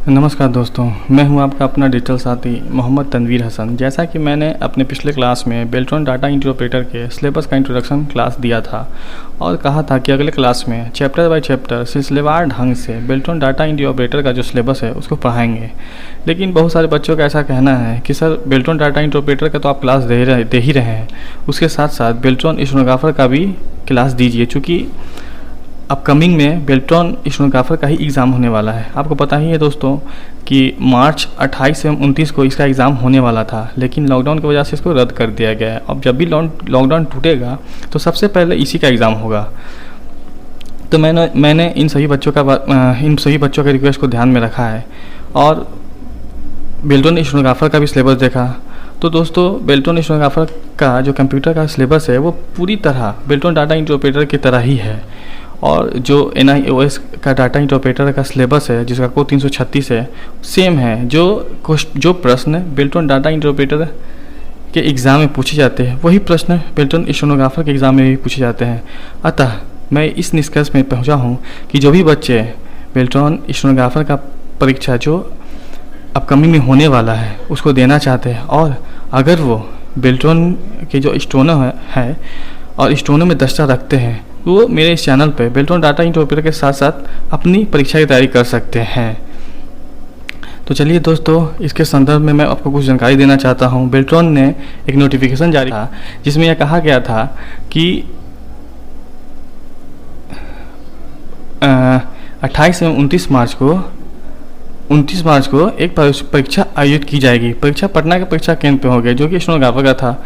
नमस्कार दोस्तों, मैं हूं आपका अपना डिजिटल साथी मोहम्मद तनवीर हसन। जैसा कि मैंने अपने पिछले क्लास में बेल्ट्रॉन डाटा इंटरप्रेटर के सिलेबस का इंट्रोडक्शन क्लास दिया था और कहा था कि अगले क्लास में चैप्टर बाय चैप्टर सिलसिलेवार ढंग से बेल्ट्रॉन डाटा इंटरप्रेटर का जो सिलेबस है उसको पढ़ाएंगे। लेकिन बहुत सारे बच्चों का ऐसा कहना है कि सर बेल्ट्रॉन डाटा इंटरप्रेटर का तो आप क्लास दे ही रहे हैं, उसके साथ साथ बेल्ट्रॉन स्टेनोग्राफर का भी क्लास दीजिए, चूँकि अपकमिंग में बेल्ट्रॉन स्टेनोग्राफर का ही एग्ज़ाम होने वाला है। आपको पता ही है दोस्तों कि मार्च 28 से 29 को इसका एग्ज़ाम होने वाला था, लेकिन लॉकडाउन की वजह से इसको रद्द कर दिया गया है। अब जब भी लॉकडाउन टूटेगा तो सबसे पहले इसी का एग्ज़ाम होगा। तो मैंने इन सभी बच्चों के रिक्वेस्ट को ध्यान में रखा है और बेल्ट्रॉन स्टेनोग्राफर का भी सिलेबस देखा। तो दोस्तों बेल्ट्रॉन स्टेनोग्राफर का जो कंप्यूटर का सिलेबस है वो पूरी तरह बेल्ट्रॉन डाटा इंटरप्रेटर की तरह ही है, और जो NIOS का डाटा इंटरप्रेटर का सिलेबस है जिसका कोड 336 है, सेम है। जो प्रश्न बेल्ट्रॉन डाटा इंटरप्रेटर के एग्ज़ाम में पूछे जाते हैं वही प्रश्न बेल्ट्रॉन स्टेनोग्राफर के एग्ज़ाम में भी पूछे जाते हैं। अतः मैं इस निष्कर्ष में पहुंचा हूं कि जो भी बच्चे बेल्ट्रॉन स्टेनोग्राफर का परीक्षा जो अपकमिंग में होने वाला है उसको देना चाहते हैं, और अगर वो बेल्ट्रॉन के जो स्टोनो है और स्टोनो में दस्ता रखते हैं तो वो मेरे इस चैनल पे बेल्ट्रॉन डाटा इंटरप्रेटर के साथ साथ अपनी परीक्षा की तैयारी कर सकते हैं। तो चलिए दोस्तों, इसके संदर्भ में मैं आपको कुछ जानकारी देना चाहता हूँ। बेल्ट्रॉन ने एक नोटिफिकेशन जारी किया जिसमें यह कहा गया था कि 28 से 29 मार्च को एक परीक्षा आयोजित की जाएगी। परीक्षा पटना के परीक्षा केंद्र पे होगी जो कि स्टेनोग्राफर का था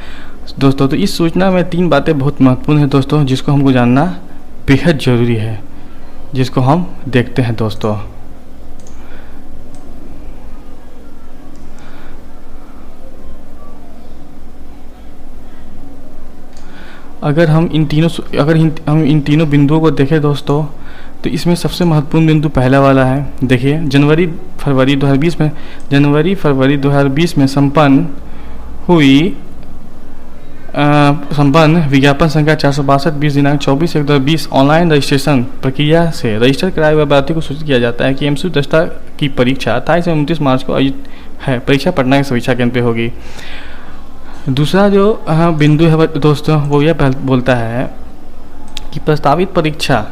दोस्तों। तो इस सूचना में 3 बातें बहुत महत्वपूर्ण हैं दोस्तों, जिसको हमको जानना बेहद ज़रूरी है, जिसको हम देखते हैं दोस्तों। अगर हम इन तीनों बिंदुओं को देखें दोस्तों, तो इसमें सबसे महत्वपूर्ण बिंदु पहला वाला है। देखिए, जनवरी फरवरी 2020 में संपन्न विज्ञापन संख्या 462 दिनांक 24/1/20 ऑनलाइन रजिस्ट्रेशन प्रक्रिया से रजिस्टर कराए हुए अभ्यर्थी को सूचित किया जाता है कि MCQ दस्ता की परीक्षा 28 से 29 मार्च को आयोजित है। परीक्षा पटना के परीक्षा केंद्र पे होगी। दूसरा जो बिंदु है दोस्तों वो यह बोलता है कि प्रस्तावित परीक्षा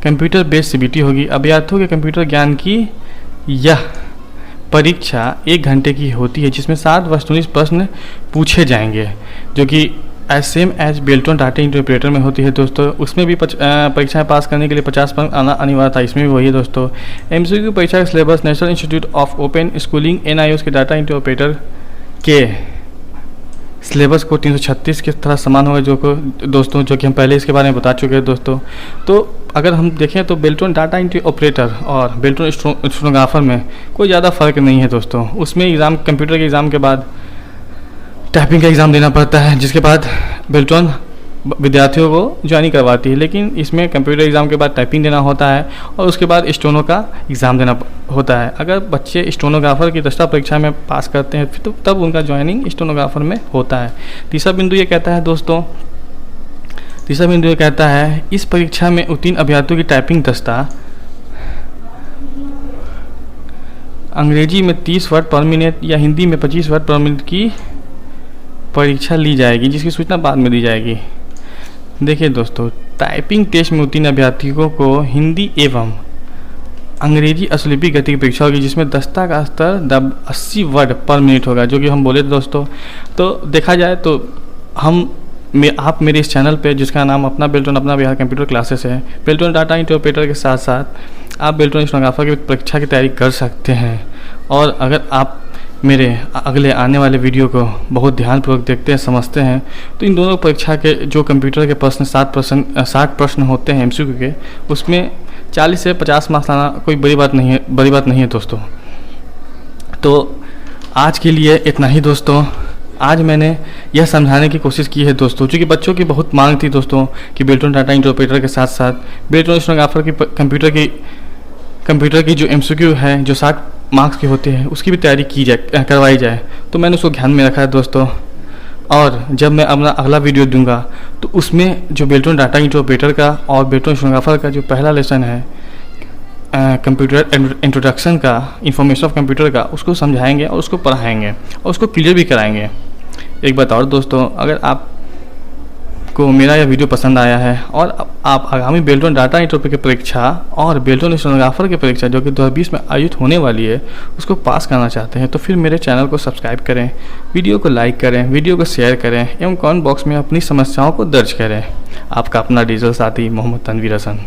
कंप्यूटर बेस्ड CBT होगी। अभ्यर्थियों के कंप्यूटर ज्ञान की यह परीक्षा 1 घंटे की होती है, जिसमें 7 वस्तुनिष्ठ प्रश्न पूछे जाएंगे, जो कि same as Beltron data interpreter में होती है दोस्तों। उसमें भी परीक्षाएं पास करने के लिए 50 अंक आना अनिवार्य था, इसमें भी वही है दोस्तों। MCQ परीक्षा का syllabus national institute of open schooling NIOS के डाटा इंटरप्रेटर के सिलेबस को 336 के तरह समान होगा जो कि हम पहले इसके बारे में बता चुके हैं दोस्तों। तो अगर हम देखें तो बेल्ट्रॉन डाटा इंटरप्रेटर और बेल्ट्रॉन स्टेनोग्राफर में कोई ज़्यादा फ़र्क नहीं है दोस्तों। उसमें कंप्यूटर के एग्ज़ाम के बाद टाइपिंग का एग्ज़ाम देना पड़ता है, जिसके बाद बेल्ट्रॉन विद्यार्थियों को ज्वाइनिंग करवाती है। लेकिन इसमें कंप्यूटर एग्ज़ाम के बाद टाइपिंग देना होता है और उसके बाद स्टेनो का एग्ज़ाम देना होता है। अगर बच्चे स्टेनोग्राफर की दस्ता परीक्षा में पास करते हैं तो तब उनका ज्वाइनिंग स्टेनोग्राफर में होता है। तीसरा बिंदु ये कहता है इस परीक्षा में उत्तीर्ण अभ्यर्थियों की टाइपिंग दस्ता अंग्रेजी में 30 वर्ड पर मिनट या हिंदी में 25 वर्ड पर मिनट की परीक्षा ली जाएगी, जिसकी सूचना बाद में दी जाएगी। देखिए दोस्तों, टाइपिंग टेस्ट में उत्तीर्ण अभ्यर्थियों को हिंदी एवं अंग्रेजी अश्लीपी गति की परीक्षा होगी, जिसमें दस्ता का स्तर 80 वर्ड पर मिनट होगा, जो कि हम बोले थे दोस्तों। तो देखा जाए तो आप मेरे इस चैनल पे, जिसका नाम अपना बेल्ट्रॉन अपना बिहार कंप्यूटर क्लासेस है, बेल्ट्रॉन डाटा इंटरप्रेटर के साथ साथ आप बेल्ट्रॉन स्टेनोग्राफर की परीक्षा की तैयारी कर सकते हैं। और अगर आप मेरे अगले आने वाले वीडियो को बहुत ध्यानपूर्वक देखते हैं, समझते हैं, तो इन दोनों परीक्षा के जो कंप्यूटर के प्रश्न 60 प्रश्न होते हैं MCQ के, उसमें 40 से 50 मार्क्स लाना कोई बड़ी बात नहीं है दोस्तों। तो आज के लिए इतना ही दोस्तों। आज मैंने यह समझाने की कोशिश की है दोस्तों, क्योंकि बच्चों की बहुत मांग थी दोस्तों कि बेल्ट्रॉन डाटा इंटरप्रेटर के साथ साथ बेल्ट्रॉन स्टेनोग्राफर की कंप्यूटर की जो MCQ है जो 60 मार्क्स की होते हैं उसकी भी तैयारी करवाई जाए। तो मैंने उसको ध्यान में रखा है दोस्तों। और जब मैं अपना अगला वीडियो दूंगा तो उसमें जो बेल्ट्रॉन डाटा इंटरप्रेटर का और बेल्ट्रॉन स्टेनोग्राफर का जो पहला लेसन है कंप्यूटर इंट्रोडक्शन का, इंफॉर्मेशन ऑफ कंप्यूटर का, उसको समझाएंगे और उसको पढ़ाएंगे और उसको क्लियर भी कराएंगे। एक बात और दोस्तों, अगर आपको मेरा यह वीडियो पसंद आया है और आप आगामी बेल्ट्रॉन डाटा इंटरप्रेटर की परीक्षा और बेल्ट्रॉन स्टेनोग्राफर की परीक्षा जो कि 2020 में आयोजित होने वाली है उसको पास करना चाहते हैं, तो फिर मेरे चैनल को सब्सक्राइब करें, वीडियो को लाइक करें, वीडियो को शेयर करें एवं कमेंट बॉक्स में अपनी समस्याओं को दर्ज करें। आपका अपना डिजिटल साथी मोहम्मद तनवीर हसन।